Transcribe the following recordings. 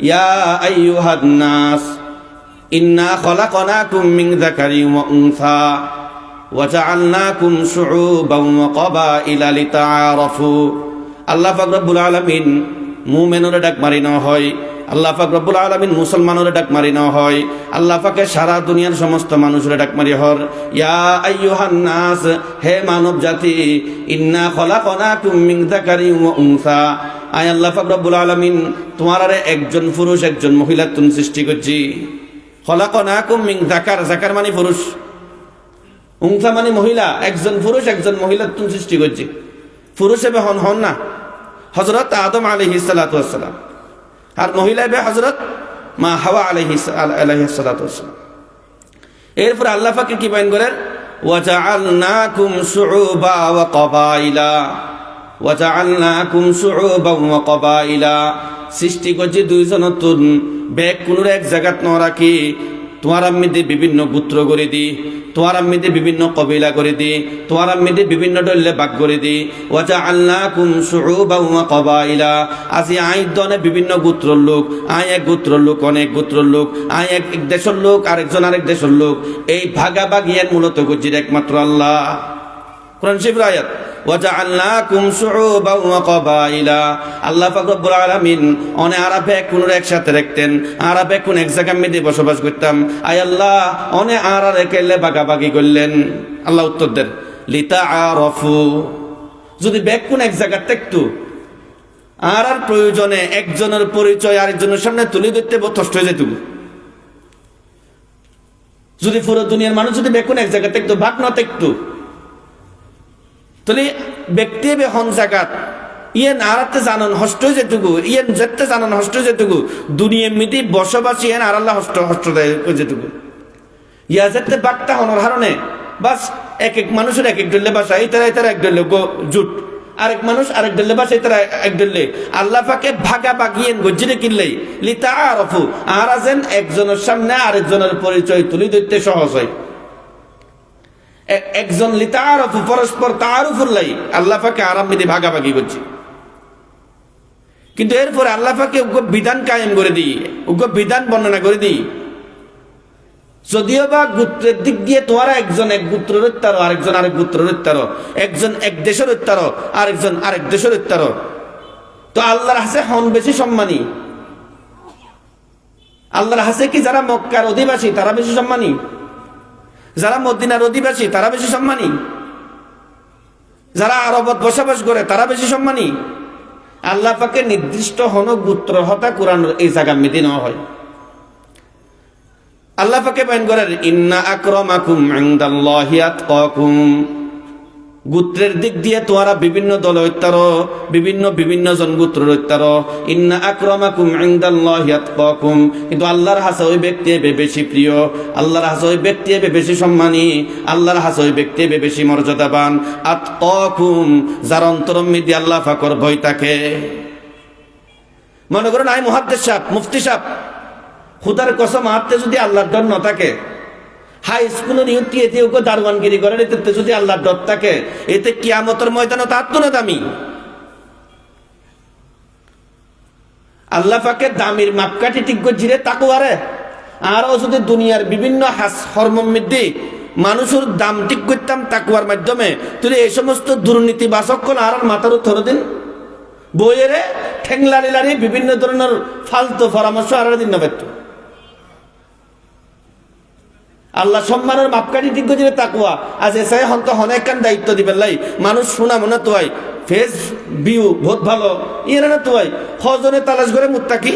ইয়া আইয়ুহান নাস ইন্না খলাকনাকুম মিন যাকারিন ওয়া উনসা ওয়া জাআলনাকুম শুউবান ওয়া ক্বাবাইলা লিতাআরাফু। আল্লাহ পাক রব্বুল আলামিন মুমিনরে ডাক মারি না হয়, আল্লাহ পাক রব্বুল আলামিন মুসলমানরে ডাক মারি না হয়, আল্লাহ পাকে সারা দুনিয়ার সমস্ত মানুষরে ডাক মারি হর ইয়া আইয়ুহান নাস, হে মানব জাতি, ইন্না খলাকনাকুম মিন যাকারিন ওয়া উনসা, আয় আল্লাহ পাক রব্বুল আলামিন তোমারে একজন পুরুষ একজন মহিলা তুন সৃষ্টি করছি। খলাকনাকুম মিন যাকার, যাকার মানে পুরুষ, উনসা মানে মহিলা, একজন পুরুষ একজন মহিলা তুন সৃষ্টি করছি। পুরুষ হবে হন না হযরত আদম আলাইহিস সালাতু ওয়াস সালাম, আর মহিলা হবে হযরত মা হাওয়া আলাইহিস সালাতু ওয়াস সালাম। এরপর আল্লাহ পাক কি বয়ান করেন ওয়া জাআলনাকুম শুউবা ওয়া ক্বাবাইলা, ওয়া জাআলনাকুম শুউবা ওয়া ক্বাবাইলা, সৃষ্টি করছি দুইজন নতুন বেক কোন এক জায়গাত ন রাখি তোমার আম্মিতে বিভিন্ন গোত্র করে দি, তোমার আম্মিতে বিভিন্ন কবিলা করে দি, তোমার আম্মিতে বিভিন্ন দলে ভাগ করে দি। ওয়া জাআলনাকুম শুউবান ওয়া ক্বাবাইলা, আজি আই দনে বিভিন্ন গোত্রের লোক, আই এক গোত্রের লোক অনেক গোত্রের লোক, আই এক দেশের লোক আরেকজন আরেক দেশের লোক, এই ভাগাভাগিয়ান মূলত করছি একমাত্র আল্লাহ। কোরআন শরীফের আয়াত ওয়া জাআলনাকুম শুউবান ওয়া ক্বাবাইলা। আল্লাহ পাক রব্বুল আলামিন অনে আরবে কোন একসাথে রাখতেন, আরবে কোন এক জায়গার মধ্যে বসবাস করতাম, আয় আল্লাহ অনে আরারে কেলে ভাগাভাগি করলেন। আল্লাহ উত্তর দেন লিতাআরাফু, যদি বেক কোন এক জায়গা থাকতো আর প্রয়োজনে একজনের পরিচয় আরেকজনের সামনে তুলে ধরতে কষ্ট হয়ে যেত। যদি পুরো দুনিয়ার মানুষ যদি বেক কোন এক জায়গা থাকতো, ভাগ না থাকতো, তাহলে ব্যক্তি হন জায়গাত ইয়েন আরাতে জানান হষ্ট যেটুকু, ইয়েন যেতে জানান হষ্ট যেটুকু, দুনিয়া মিদি বসবাসী এন আর আল্লাহ হষ্ট যেটুকু ইয়া যেতে বাক্তা হনার হারণে বাস এক এক মানুষের এক এক ডলে বাসা, এই তারা এক ডলে জুট, আরেক মানুষ আরেক ডলে বাসা, এই তারা এক ডলে আল্লাহ পাকে ভাগা বাগিয়েন গজ্জিরে কিনলেই লিতাআরাফু, আর যেন একজনের সামনে আরেকজনের পরিচয় তুলে ধরতে সহজ হয়। একজন লিতাআরাফু পরস্পর তাআরুফুল লাই আল্লাহ পাকে আরাম মিদে ভাগাভাগি করছে। কিন্তু এরপরে আল্লাহ পাকে উগ্র বিধান কায়েম করে দিই, উগ্র বিধান বর্ণনা করে দিই, যদিও বা গোত্রের দিক দিয়ে তোমরা একজন এক গোত্রের উত্তারো, আরেকজন আরেক গোত্রের উত্তারো, একজন এক দেশের উত্তারো, আরেকজন আরেক দেশের উত্তারো, তো আল্লাহর হাসে হন বেশি সম্মানী। আল্লাহর হাসে কি যারা মক্কার অধিবাসী তারা বেশি সম্মানী, যারা মদিনার অধিবাসী তারা বেশি সম্মানী, যারা আরবত বসবাস করে তারা বেশি সম্মানী। আল্লাহ পাকে নির্দিষ্ট হন গোত্র হতা কোরআন এই জায়গা মেদি নেওয়া হয়। আল্লাহ পাকে বয়ান করেন ইন্না আকরামাকুম ইনদাল্লাহি আতকাকুম, গোত্রের দিক দিয়ে তোমরা বিভিন্ন দল হইতারো, বিভিন্ন জন গোত্রের হইতারো। ইন্না আকরামাকুম ইনদাল্লাহি আতকাকুম, কিন্তু আল্লাহর হাসে ওই ব্যক্তি বেশি প্রিয়, আল্লাহর হাসে ওই ব্যক্তি বেশি সম্মানী, আল্লাহর হাসে ওই ব্যক্তি বেশি মর্যাদাবান। আতকাকুম, যার অন্তরের মধ্যে আল্লাহ পাকের ভয় থাকে। মনে করেন আই মুহাদ্দিস সাহেব, মুফতি সাহেব, খুদার কসম হাতে যদি আল্লাহর ডর না থাকে, হাই স্কুলের ইউটি এতে ওকে দারওয়ানগিরি করেন, এতে যদি আল্লাহর ডর থাকে, এতে কিয়ামতের ময়দানে তার তো না দামি। আল্লাহ পাকে দামির মাপকাঠি ঠিক করছিলেন তাকওয়ারে, আরও যদি দুনিয়ার বিভিন্ন হরমর মধ্যে মানুষের দাম ঠিক করতাম তাকওয়ার মাধ্যমে, তুই এই সমস্ত দুর্নীতি বাসক আর মাথার ধরে দিন বইয়েরে ঠেংলারি লারি বিভিন্ন ধরনের ফালতু পরামর্শ আর দিন না পারত। আল্লাহ সম্মানের মাপকাঠি ঠিক করে তাকওয়া, আজ এসে হন্ত অনেক কান দায়িত্ব দিবেন লাই, মানুষ শোনা মনে তো হয় ফেস ভিউ বহুত ভালো ইয়ে না তো হয়, হজনে তালাশ করে মুত্তাকি,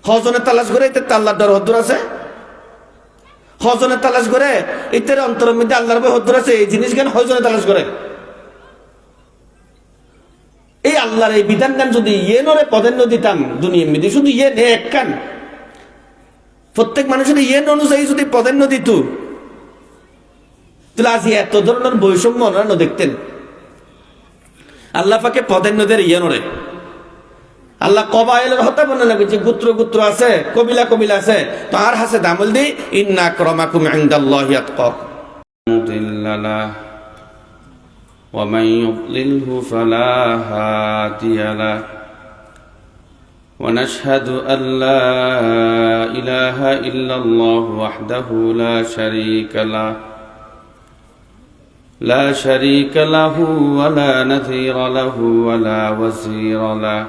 হজনে তালাশ করে এতে আল্লাহর ডর হদ্দুর আছে, হজনে তালাশ করে এতে অন্তরের মধ্যে আল্লাহর ভয় হদ্দুর আছে, এই জিনিস জ্ঞান হজনে তালাশ করে। এই আল্লাহর এই বিধান গান যদি ইয়ে নরে প্রাধান্য দিতাম দুনিয়ার মধ্যে, শুধু ইয়ে নে এক কান, প্রত্যেক মানুষের ইয়ে অনুযায়ী যদি প্রাধান্য দিত, তাহলে আজ এত ধরনের বৈষম্য ওনারা দেখতেন। আল্লাহ পাকে প্রাধান্য দেয় ইয়ে নরে। আল্লাহ কবাইলের হত্যা বর্ণনা করছে, গোত্র আছে, কবিলা আছে, তো আর হাসে দামল দি ইন্না আকরামাকুম ইনদাল্লাহি আতকাকুম। ومن يضلله فلا هادي له ونشهد أن لا إله إلا الله وحده لا شريك له ولا نظير له ولا وزير له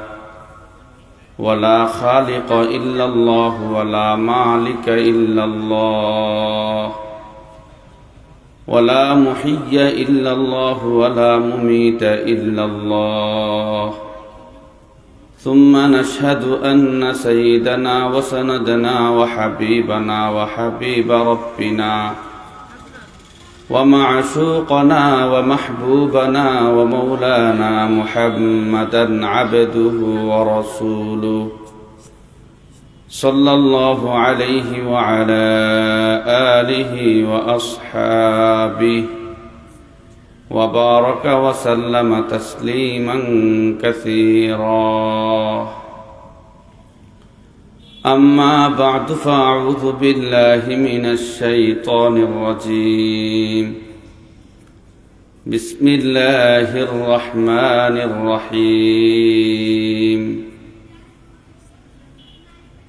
ولا خالق إلا الله ولا مالك إلا الله ولا محيي إلا الله ولا مميت إلا الله ثم نشهد أن سيدنا وسندنا وحبيبنا وحبيب ربنا ومعشوقنا ومحبوبنا ومولانا محمدا عبده ورسوله صلى الله عليه وعلى آله وأصحابه وبارك وسلم تسليما كثيرا أما بعد فأعوذ بالله من الشيطان الرجيم بسم الله الرحمن الرحيم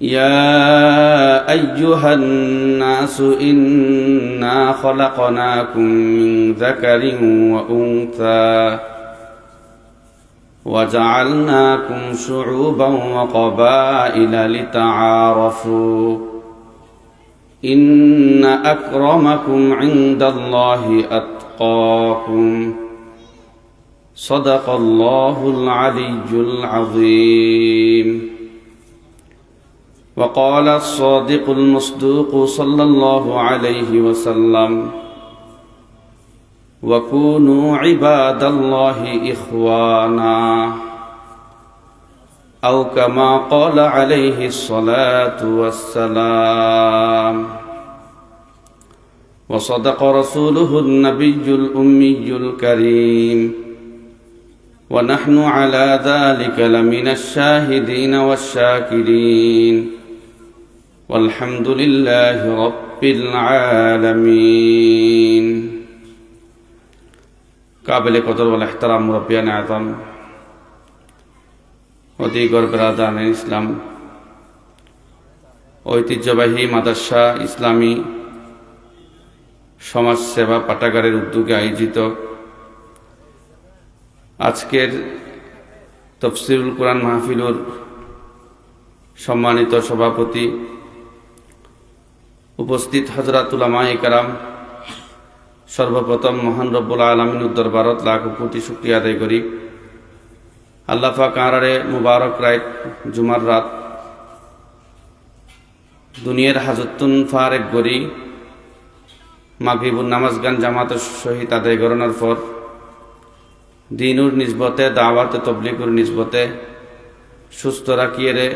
يا أيها الناس إنا خلقناكم من ذكر وأنثى وجعلناكم شعوبا وقبائل لتعارفوا إن أكرمكم عند الله أتقاكم صدق الله العلي العظيم وقال الصادق المصدوق صلى الله عليه وسلم وكونوا عباد الله إخوانا أو كما قال عليه الصلاة والسلام وصدق رسوله النبي الأمي الكريم ونحن على ذلك لمن الشاهدين والشاكرين والحمد لله رب العالمين قابل قدر والاحترام مربيان اعظم অধিকর ব্রাদান ইসলাম ঐতিহ্যবাহী মাদ্রাসা ইসলামী সমাজ সেবা পাঠাগারের উদ্যোগে আয়োজিত আজকের তাফসীরুল কুরআন মাহফিলুর সম্মানিত সভাপতি উপস্থিত হযরত উলামায়ে কেরাম সর্বপ্রথম মহান রব্বুল আলামিনের দরবারত লাখ কোটি শুকরিয়া আদায় করি আল্লাহ পাক আরারে মুবারক রাত জুমার রাত দুনিয়ার হাজতুন ফারেক গরি মাগরিবুন নামাজ গান জামাতের সহিত আদায় করানোর পর দিনুর নিসবতে দাওয়াত তবলিগুর নিসবতে সুস্থ রাখিয়ে রে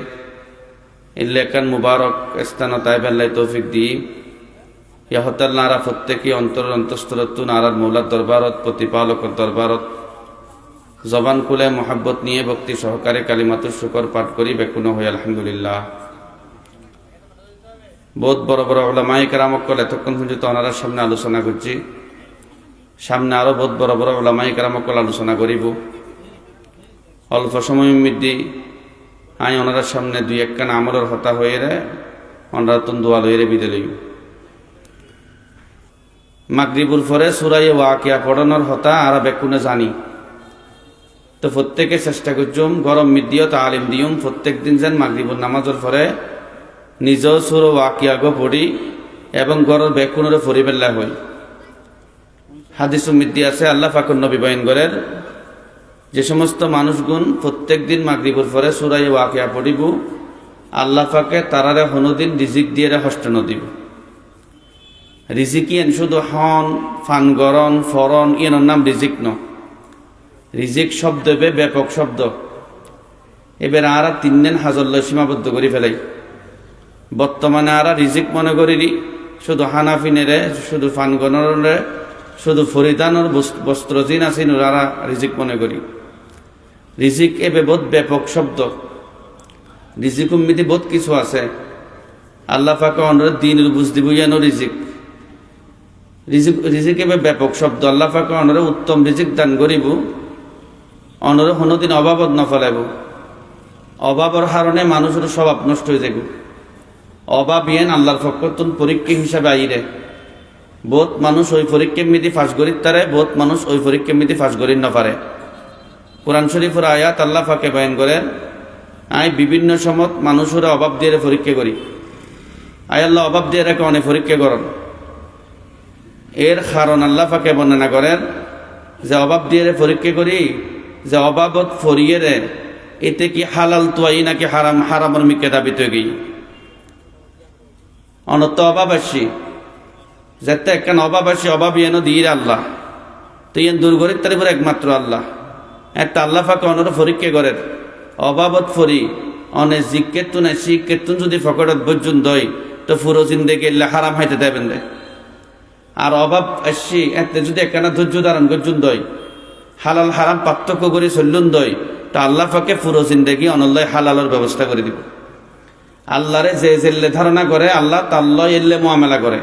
ইল্লেকান মুবারক স্থানতায় বেল্লাই তৌফিক দি ইহতাল নারা প্রত্যেকই অন্তর অন্তঃস্থলত্তু নারার মৌলার দরবারত প্রতিপালকর দরবারত জবান খুলে মোহাব্বত নিয়ে ভক্তি সহকারে কালিমাতুর শুকর পাঠ করি বেকুনো হই আলহামদুলিল্লাহ বহুত বড় বড় উলামায়ে কেরামকল এতক্ষণ পর্যন্ত ওনার সামনে আলোচনা করছি সামনে আরো বহুত বড় বড় উলামায়ে কেরামকল আলোচনা করিব অল্প সময় মধ্যে আমি ওনার সামনে দুই একখান আমলের হতা হয়ে রে ওনারা তুন দোয়া লইরে বিদে লইব মাগরিবুর পরে সূরা ওয়াকিয়া পড়ানোর হতা আর বেকুনে জানি তো প্রত্যেকে চেষ্টা করছুম গরম মিডিও তালিম দিউম প্রত্যেক দিন যেন মাগরিবুর নামাজের পরে নিজেও সূরা ওয়াকিয়া গো পড়ি এবং গরর বেকুনের পরিবেল্লা হই হাদিস মিদ্দি আছে আল্লাহ পাকের নবী বয়ান করেন যে সমস্ত মানুষগুণ প্রত্যেক দিন মাগরিবুর পরে সূরা ওয়াকিয়া পড়িব আল্লাহ পাকে তারারে হনদিন রিজিক দিয়ে হষ্ট নদিব রিজিক ইয়েন শুধু হন ফানগরন ফরন ইয়ের নাম রিজিক ন রিজিক শব্দ ব্যাপক শব্দ এবার আর তিন দিন হাজল্য সীমাবদ্ধ করে ফেলাই বর্তমানে আর রিজিক মনে করি শুধু হানাফিনেরে শুধু ফানগনরে শুধু ফরিদানোর বস্ত্র জিন আছে নুরারা রিজিক মনে করি রিজিক এবে বহুত ব্যাপক শব্দ রিজিক উম্মিদি বহুত কিছু আছে আল্লাহ পাকে অনুরোধ দিনের বুঝ দিব ইয়ানো রিজিক রিজিক রিজিক এবে ব্যাপক শব্দ আল্লাহ পাকে অনুরোধ উত্তম রিজিক দান করিব অনুরোধ কোনোদিন অভাবত নফলাইব অভাবের কারণে মানুষের স্বভাব নষ্ট হয়ে যায়। অভাব ইয়েন আল্লাহর ফকরতুন পরীক্ষা হিসাবে আইরে বহুত মানুষ ওই পরীক্ষার মিতি ফাঁস করিতে পারে, বহুত মানুষ ওই পরীক্ষার মিতি ফাঁস করি না পারে। কোরআন শরীফের আয়াত আল্লাহ ফাঁকে বয়ান করেন, আই বিভিন্ন সময় মানুষের অভাব দিয়ে পরীক্ষা করি। আয় আল্লাহ অভাব দিয়ে রেখে অনেক পরীক্ষা করেন। এর কারণ আল্লাহ ফাঁকে বর্ণনা করেন যে অভাব দিয়ে পরীক্ষা করি, যে অভাবত ফরিয়ে রে এতে কি হালাল তোয়াই নাকি হারাম, হারামর মিকে দাবিত গিয়ে অনত অভাব আসি যাতে একখান অভাব আসি, অভাব ইয়েন দিয়ে আল্লাহ তো ইয়েন দূর করি তার উপর একমাত্র আল্লাহ। একটা আল্লাহ ফাঁকে অনর পরীক্ষা করেন অভাবত ফরি অনে জিকেতুন শিকেতুন যদি ফকরত বর্জন দই তো পুরো জিন্দেগি হারাম হাইতে দেবেন দে। আর অভাব আসি এতে যদি একখানা ধৈর্য ধারণ করছুন দই হালাল হারাম পার্থক্য করে চললুন দই তো আল্লাহ ফাঁকে পুরো জিন্দেগি অনল্লয় হালালের ব্যবস্থা করে দিব। আল্লাহরে যে জেল্লে ধারণা করে আল্লাহ তাল্লয় এল্লে মোয়ামেলা করে।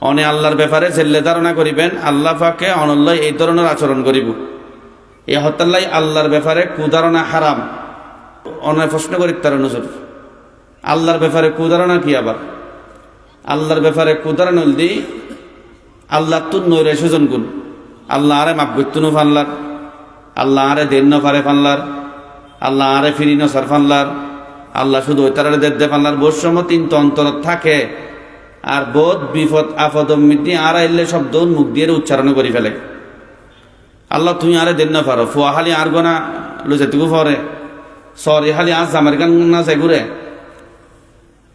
অনে আল্লাহর ব্যাপারে জেল্লে ধারণা করিবেন আল্লাহ ফাঁকে অনল্লয় এই ধরনের আচরণ করিব। এই হতাল্লাই আল্লাহর ব্যাপারে কুধারণা হারাম। অনেক প্রশ্ন করি তার নজর আল্লাহর ব্যাপারে কুধারণা কি? আবার আল্লাহর ব্যাপারে কুধারণা দি আল্লাহ তুন নৈরে সুজন গুণ আল্লাহ আরে মাপ গত্যুনু ফানলার, আল্লাহ আরে দেন ফারে ফানলার, আল্লাহ আরে ফিরিন সার ফানলার, আল্লাহ শুধু ওই তারারে দে ফানলার। বোধ সময় তিন তো অন্তরত থাকে আর বোধ বিপদ আপদ মিতি আর আইলে শব্দ মুখ দিয়ে উচ্চারণ করি ফেলে। আল্লাহ তুমি আরে দেন না পারো ফুয়া হালি আর গোনা লো যেটুকু পরে সরি হালি আজ আমার গান না চাই ঘুরে।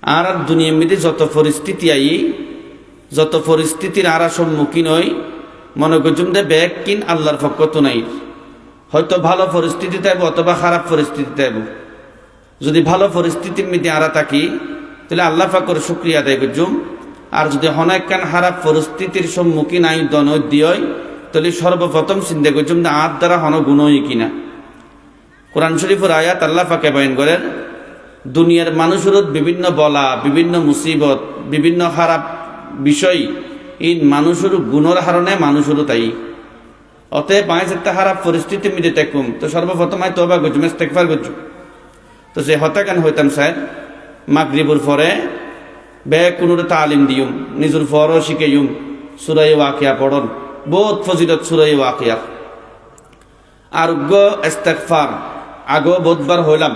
আর দুনিয়া মিতি যত পরিস্থিতি আই যত পরিস্থিতির আর সম্মুখীন হই মনে করছুম দে ব্যাগ কিন আল্লাহর পক্ষ তো নাই। হয়তো ভালো পরিস্থিতিতে আইব অথবা খারাপ পরিস্থিতিতে আইব। যদি ভালো পরিস্থিতির মধ্যে আরা থাকি তাহলে আল্লাহ পাকের শুকরিয়া আদায় করছুম। আর যদি হনাক্কান খারাপ পরিস্থিতির সম্মুখীন আই দন দিয় তাহলে সর্বপ্রথম চিন্তা করছুম যে আর দ্বারা হন গুণ হই কিনা। কোরআন শরীফের আয়াত আল্লাহ পাকে বয়ান করেন দুনিয়ার মানুষের বিভিন্ন বলা, বিভিন্ন মুসিবত, বিভিন্ন খারাপ বিষয় এই মানুষের গুণের হারণে মানুষেরও তাই। অতএব আয় একটা খারাপ পরিস্থিতি মিলে দেখুম তো সর্বপ্রথম আয় তওবা করছুম, ইস্তেগফার করছুম। তো যে হতাকান হইতাম স্যার মাগরিবুর পরে বে কোনোর তালিম দিউম, নিজের ফরও শিখাইম, সূরা ওয়াকিয়া পড়ন, বহুত ফজিলত সূরা ওয়াকিয়া। আরোগ্য ইস্তেগফার আগো বহুতবার হইলাম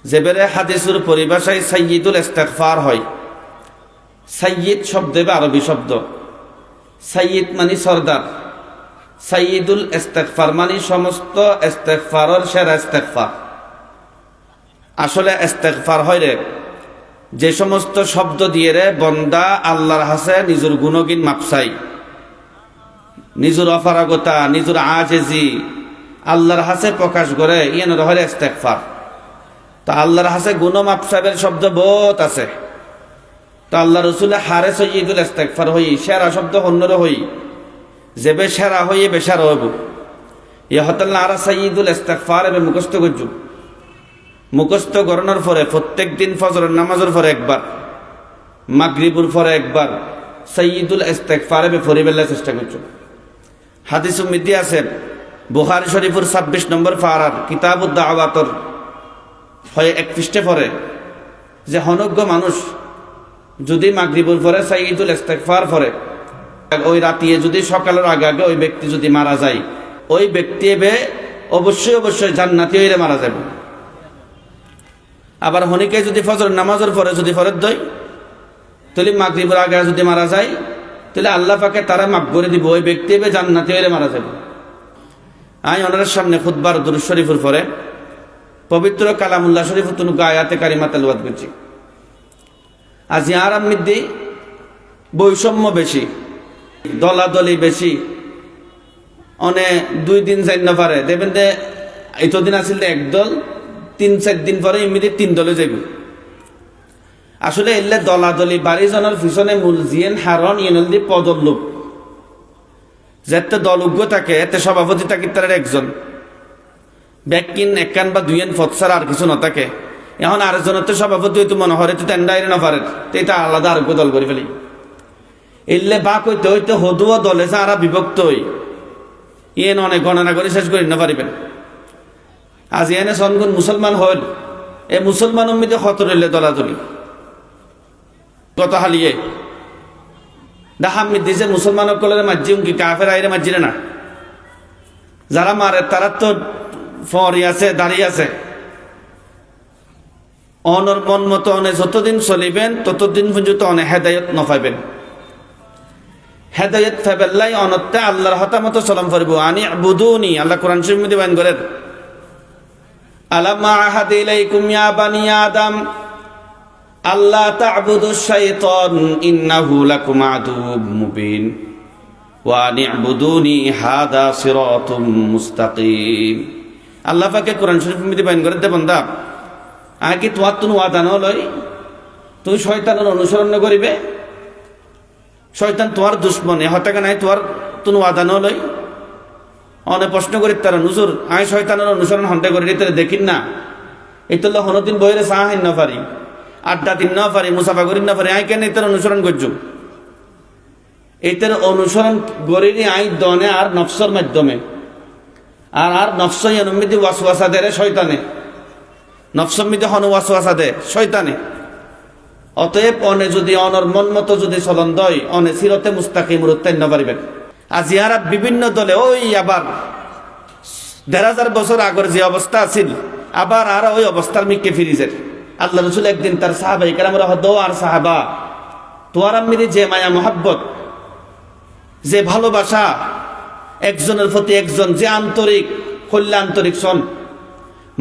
যেবেরে হাদিসের পরিভাষায় সাইয়্যিদুল ইস্তেগফার হয়। সাইয়্যিদ শব্দে আরবি শব্দ, সাইয়্যিদ মানে সর্দার, সাইয়্যিদুল ইস্তেগফার মানে সমস্ত ইস্তেগফারের সেরা ইস্তেগফার। আসলে ইস্তেগফার হয় রে যে সমস্ত শব্দ দিয়ে রে বন্দা আল্লাহর হাসে নিজের গুণগিন মাপসাই, নিজের অপারগতা, নিজের আজেজি আল্লাহর হাসে প্রকাশ করে ইয়েন রহলে ইস্তেগফার। তো আল্লাহর হাসে গুণ মাপসাবের শব্দ বহুত আছে। তো আল্লাহ রসুল হারে সাইয়্যিদুল ইস্তেগফার হই সেরা শব্দ অন্যর হই যেবে সেরা হইয়ে বেসার হইব। ইহতাল্লাহ আর সাইয়্যিদুল ইস্তেগফার এবে মুখস্থ করছু। মুখস্থ গরণের পরে প্রত্যেক দিন ফজরের নামাজের পরে একবার, মাগরিবুর পরে একবার সাইয়্যিদুল ইস্তেগফার এবে পড়িবেলার চেষ্টা করছু। হাদিসুম মিদি আছে বুখারী শরীফের 26 নম্বর পারার কিতাবুদ দাওয়াতর হয় 1 পৃষ্ঠা পরে যে হনজ্ঞ মানুষ যদি মাগরিবুর পরে সাইয়্যিদুল ইস্তেগফার পড়ে ওই রাতিয়ে যদি সকালের আগে আগে ওই ব্যক্তি যদি মারা যায় ওই ব্যক্তি এবে অবশ্যই অবশ্যই জান্নাতি হইলে মারা যাবে। আবার হনিকে যদি ফজর নামাজের পরে যদি ফরজ দেয় তাহলে মাগরিবের আগে যদি মারা যায় তাহলে আল্লাহ পাকে তারা মাফ করে দিব, ওই ব্যক্তি এবে জান্নাতি হইলে মারা যাবে। আমি ওনার সামনে খুতবার দুরূদ শরীফের পরে পবিত্র কালামুল্লাহ শরীফের তুনু আয়াতে কারিমা তেলাওয়াত করছি। আজ আরাম মধ্যে বৈষম্য বেশি, দলাদলি বেশি, অনেক 2 দিন যাই না পারে দেখবেন যে এতদিন আসিল একদল 3-4 দিন পরে এমনি 3 দলে যাইব। আসলে এলে দলাদলি বাড়িজনের পিছনে মূল জিয়েন হারণ ইয়েনল দিয়ে পদর লোক যেতে দলজ্ঞ থাকে এতে সভাপতি থাকে তার একজন ব্যাকিন একান বা 2 ফৎসার আর কিছু না থাকে। এখন আরেকজনের তো সভাপতি হইতো মনে হয় তো তেন্ডাইরে না পারে তো এটা আলাদা আরোগ্য দল করে ফেলি। এলে বাক হইতে হইতে হদুয়া দলে যারা বিভক্ত হই ইয়েন অনেক গণনা করে শেষ করে না পারিবেন। আজি এনে সনগুন মুসলমান হল এ মুসলমান উম্মিতে খতরলে দলাদলি কত হালিয়ে দেখাম্মি দিছে মুসলমান কলের মাঝি কি কাফের আইরে মাঝিরে না যারা মারে তারা তো ফরি আছে দাঁড়িয়ে আছে অনর মন মতো অনে যতদিন চলিবেন ততদিন পর্যন্ত অনে হেদায়ত নপাইবেন হেদায়ত ফাইবেল্লাই অনত্তে আল্লাহর হতামত চলম ফরিব আনি বুদুনি আল্লাহ কোরআন শরীফ মধ্যে বয়ান করেন আলামা আহাদ ইলাইকুম ইয়া বানি আদম আল্লাহ তা'বুদুশ শাইতান ইন্নাহু লাকুম আদুউম মুবিন ওয়া আনি'বুদুনি হাদা সিরাতুম মুস্তাকিম আল্লাহ পাকে কোরআন শরীফের মধ্যে বয়ান করেন বান্দা আগে তোমার তুমি ওয়াদা ন লই তুমি শয়তানের অনুসরণ করিবে শয়তান তোমার দুশ্মন হঠাৎ নাই তোমার তুমি ওয়াদা ন লই অনেক প্রশ্ন করি তারা নুজুর আমি শয়তানের অনুসরণ হন্টে করি তারা দেখিন না এই তো হনদিন বইরে চাহ হাইন না পারি আড্ডা দিন না পারি মুসাফা করি না পারি আই কেন এটার অনুসরণ করছো এটার অনুসরণ করিনি আই দনে আর নফসর মাধ্যমে আর নফসই অনুমিতি ওয়াসওয়াসা দেয় শয়তানে নফসমিতে হন ওয়াসওয়াসা দেয় শয়তানে অতএব অনে যদি অনর মন মতো যদি চলন দয় অনে সিরতে মুস্তাকিম উত্তীর্ণ পারিবেন আজ ইহারা বিভিন্ন দলে ওই আবার ১,৫০০ বছর আগের যে অবস্থা আছিল আবার আর ওই অবস্থার মিকে ফিরিছে আল্লাহ রসুল একদিন তার সাহাবাই কেরামরা হদো আর সাহাবা তোয়ার আম্মিরি যে মায়া মোহাব্বত যে ভালোবাসা একজনের প্রতি একজন যে আন্তরিক কল্যাণ আন্তরিক সন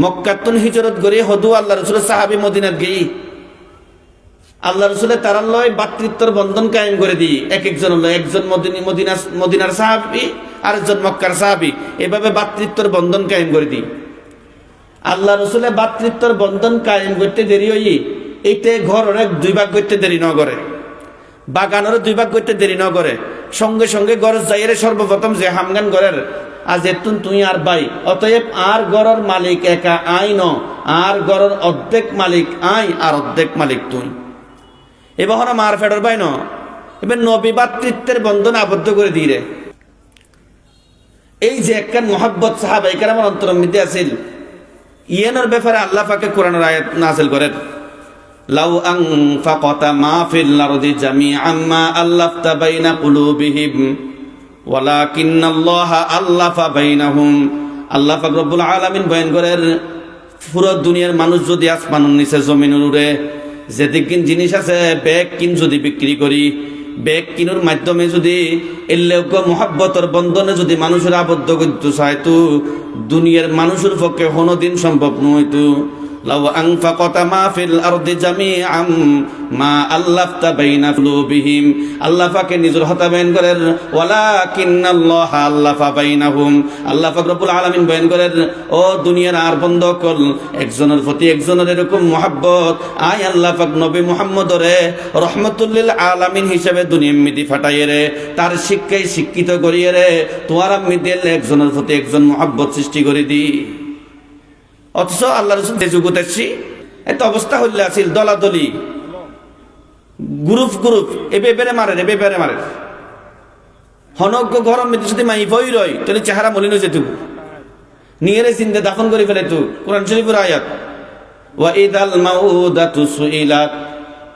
মক্কাতুন হিজরত করে হদু আল্লাহ রসুলের সাহাবি মদিনাত গেই আল্লাহ রসুলের তারার লয় ভাতৃত্বর বন্ধন কায়েম করে দিই এক একজন হলো একজন মদিনার সাহাবি আরেকজন মক্কার সাহাবি এভাবে ভাতৃত্বর বন্ধন কায়েম করে দিই আল্লাহ রসুলের ভাতৃত্বর বন্ধন কায়েম করতে দেরি হই এইতে ঘর অনেক 2 ভাগ করতে দেরি ন করে বাগানেরও 2 ভাগ করতে দেরি ন করে সঙ্গে সঙ্গে গরজ যাইরে সর্বপ্রথম যে হামগান ঘরের আজ এতুন তুই আর বাই অতএব আর গরর মালিক একা আই ন আর গরর অর্ধেক মালিক আই আর অর্ধেক মালিক তুই এবার মার ফেডর বাই ন এবার নবী ভাতৃত্বের বন্ধন আবদ্ধ করে দিয়ে রে এই যে একখান মোহাব্বত সাহাবাই কেরামের অন্তরের মধ্যে আছিল ইয়েনের ব্যাপারে আল্লাহ পাকে কোরআনের আয়াত নাযিল করেন লাউ আনফাকাতা মা ফিল আরদি জামিআন মা আল্লাফতা বাইনা কুলুবিহিম ওয়ালাকিন্নাল্লাহা আল্লাফা বাইনাহুম আল্লাহ পাক রব্বুল আলামিন বয়ান করেন পুরো দুনিয়ার মানুষ যদি আসমানের নিচে জমিনের উপরে যেদিকিন জিনিস আছে ব্যাগ কিন যদি বিক্রি করি ব্যাগ কিনোর মাধ্যমে যদি এল্লেক মোহাব্বতর বন্ধনে যদি মানুষের আবদ্ধ করতে চায় তো দুনিয়ার মানুষের পক্ষে কোনোদিন সম্ভব নয় তো লাউ আনফাকাতা মা ফিল আরদি জামিআন মা আল্লাফতা বাইনা কুলুবিহিম আল্লাহ পাকে নিজের হতা বয়ান করেন ওয়ালাকিন্নাল্লাহা আল্লাফা বাইনাহুম আল্লাহ পাক রব্বুল আলামিন বয়ান করেন ও দুনিয়ার আর বন্ধ কল একজনের প্রতি একজনের এরকম মোহাব্বত আয় আল্লাহ পাক নবী মুহাম্মদরে রহমাতুল লিল আলামিন হিসেবে দুনিয়ার মিদি ফাটাইয়ে রে তার শিক্ষায় শিক্ষিত করিয়ে রে তোমার আমি দিল একজনের প্রতি একজন মোহাব্বত সৃষ্টি করে দি অথচ আল্লাহ রসুল যুগত আসছি এত অবস্থা হইলে আছিল দলাদলি গ্রুপ এবে মারে হনজ্ঞ গরম মেতে যদি মাই বই রয় তাহলে চেহারা মলিন হয়ে যেত নিয়ে চিন্তা দাফন করে ফেলে তো কোরআন শরীফের আয়াত ওয়া ইদাল মাউদাতু সুইলাত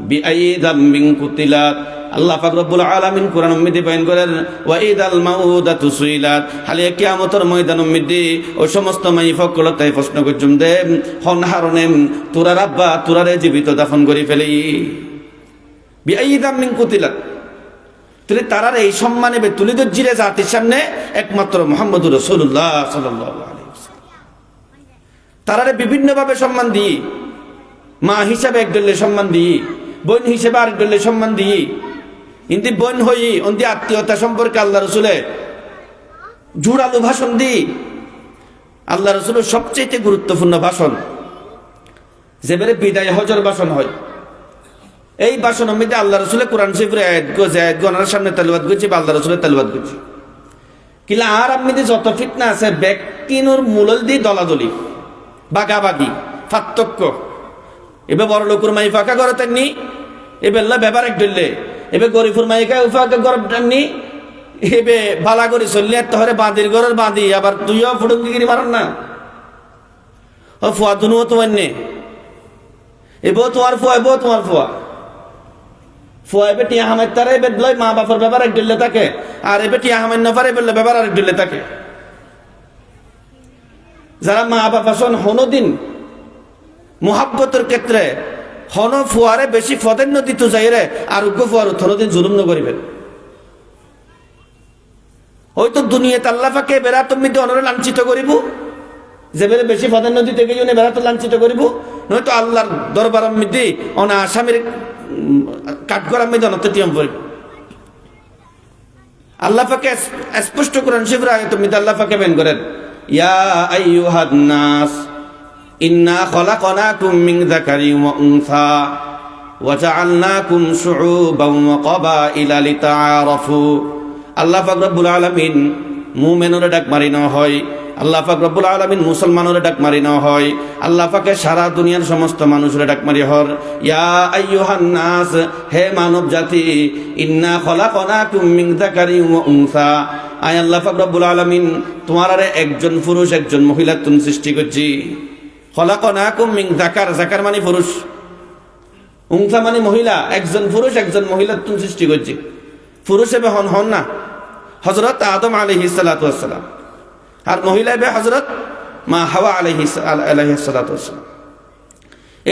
বিআই যামবিন কুতিলাত আল্লাহ পাক রব্বুল আলামিন কোরআন মধ্যে বয়ান করেন ওয়া ইদাল মাউদাতু সুইলাত হালিয়া কিয়ামতের ময়দানের মধ্যে ওই সমস্ত মাই ফকল তাই প্রশ্ন করছুম দে হন হারনে তোরা রাব্বা তোরারে জীবিত দাফন করে ফেলি বিআই যামবিন কুতিলাত তাহলে তারার এই সম্মানে তুলে ধরছিলে জাতির সামনে একমাত্র মুহাম্মদুর রাসূলুল্লাহ সাল্লাল্লাহু আলাইহি ওয়াসাল্লাম তারারে বিভিন্নভাবে সম্মান দিই মা হিসাবে একদলে সম্মান দিই বোন হিসেবে আরেকদলে সম্মান দিই ইন্দি বোন হই অন্দি আত্মীয়তা সম্পর্কে আল্লাহ রসুলের জোরালো ভাষণ দিই আল্লাহ রসুলের সবচেয়ে গুরুত্বপূর্ণ ভাষণ যেবারে বিদায় হজর ভাষণ হয় এই ভাষণের মধ্যে আল্লাহ রসুলের কোরআন শরীফের আয়াত গনার সামনে তেলাওয়াত করছি বা আল্লাহ রসুলের তেলাওয়াত করছি কিলা আর আপনি যত ফিতনা আছে ব্যক্তির মূলল দিয়ে দলাদলি বাগাবাগি পার্থক্য এবার বড় লোকের মাই ফাঁকা করে তেমনি এবার ব্যবহার এক ধরলে এবার গরিবুর মাইকা ফাঁকা গরব টাননি এবে ভালা করে চললে একটা হরে বাঁধির ঘরের বাঁধি আবার তুইও ফুটঙ্গিগিরি মারন না ফুয়া দুনুও তোমার নে, এবো তোমার ফুয়া, এবো তোমার ফুয়া। ফুয়া এবে টিয়া হামের তারা এবে লয় মা বাপের ব্যাপার এক ডলে থাকে, আর এবে টিয়া হামের নফার এবে ব্যাপার আরেক ডলে থাকে। যারা মা বাপ আসন হনদিন মোহাব্বতের ক্ষেত্রে হন ফুয়ারে বেশি ফদের নদী তো যাই রে, আর উগ্র ফুয়ার থনদিন জুলুম নগরিবেন। হয়তো দুনিয়াতে আল্লাহ পাকে বেড়া তুমি অনরে লাঞ্ছিত করিব, যে বেড়ে বেশি ফদের নদী থেকে জন্য বেড়া তো লাঞ্ছিত করিব, নয়তো আল্লাহর দরবার মধ্যে অনা আসামির কাঠগড়ার মধ্যে অনতিয়ম করিব। আল্লাহ পাকে স্পষ্ট করেন শিবরা তুমি আল্লাহ পাকে বেন করেন, ইয়া আইয়ুহান নাস ইন্না খলাকনাকুম মিন যাকারিন ওয়া উনসা ওয়া জাআলনাকুম শুউবান ওয়া ক্বাবাইলা লিতাআরাফু। আল্লাহ পাক রব্বুল আলামিন মুমিনরে ডাক মারি না হয়, আল্লাহ পাক রব্বুল আলামিন মুসলমানরে ডাক মারি না হয়, আল্লাহ পাকে সারা দুনিয়ার সমস্ত মানুষরে ডাক মারি হর, ইয়া আইয়ুহান নাস, হে মানব জাতি, ইন্না খলাকনাকুম মিন যাকারিন ওয়া উনসা, আয় আল্লাহ পাক রব্বুল আলামিন তোমারে একজন পুরুষ একজন মহিলা তুন সৃষ্টি করছি। খলাকনাকুম মিন যাকার, যাকার মানে পুরুষ, উনসা মানে মহিলা, একজন পুরুষ একজন মহিলা তুন সৃষ্টি করছি। পুরুষ এবে হন না হযরত আদম আলাইহিস সালাতু ওয়াস সালাম, আর মহিলা এবে হযরত মা হাওয়া আলাইহিস সালাতু ওয়াস সালাম।